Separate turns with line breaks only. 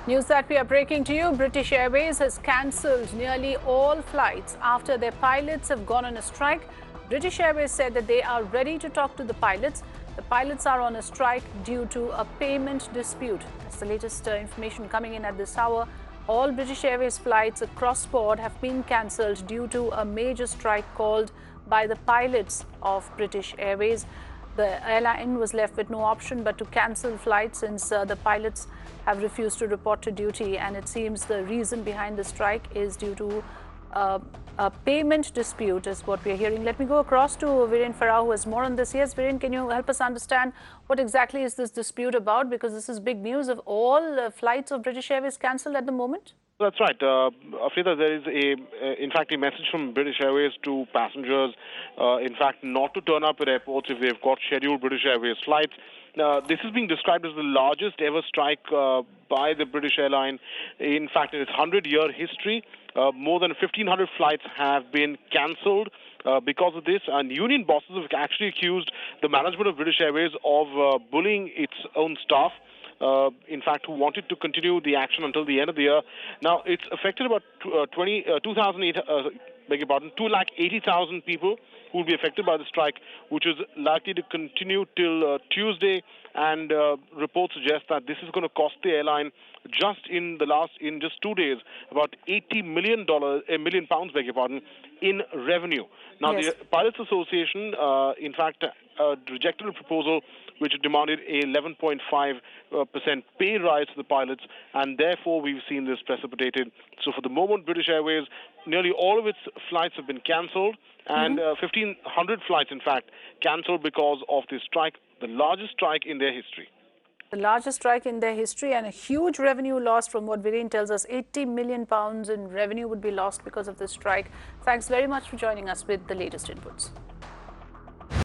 News that we are breaking to you. British Airways has cancelled nearly all flights after their pilots have gone on a strike. British Airways said that they are ready to talk to the pilots. The pilots are on a strike due to a payment dispute. That's the latest information coming in at this hour. All British Airways flights across board have been cancelled due to a major strike called by the pilots of British Airways. The airline was left with no option but to cancel flights since the pilots have refused to report to duty, and it seems the reason behind the strike is due to a payment dispute is what we're hearing. Let me go across to Viren Farah, who has more on this. Yes, Viren, can you help us understand what exactly is this dispute about? Because this is big news of all flights of British Airways cancelled at the moment.
That's right. Afrida, there is in fact, a message from British Airways to passengers, in fact, not to turn up at airports if they've got scheduled British Airways flights. This is being described as the largest ever strike by the British airline. In fact, in its 100-year history, more than 1,500 flights have been cancelled because of this. And union bosses have actually accused the management of British Airways of bullying its own staff. In fact, who wanted to continue the action until the end of the year. Now, it's affected about 280,000 people who will be affected by the strike, which is likely to continue till Tuesday. And reports suggest that this is going to cost the airline in just 2 days, about $80 million, £1 million, in revenue. Now, yes. The Pilots Association, in fact, rejected a proposal which demanded a 11.5% pay rise to the pilots, and therefore we've seen this precipitated. So for the moment, British Airways, nearly all of its flights have been cancelled, and 1,500 flights, in fact, cancelled because of this strike, the largest strike in their history.
The largest strike in their history, and a huge revenue loss. From what Viren tells us, £80 million in revenue would be lost because of this strike. Thanks very much for joining us with the latest inputs.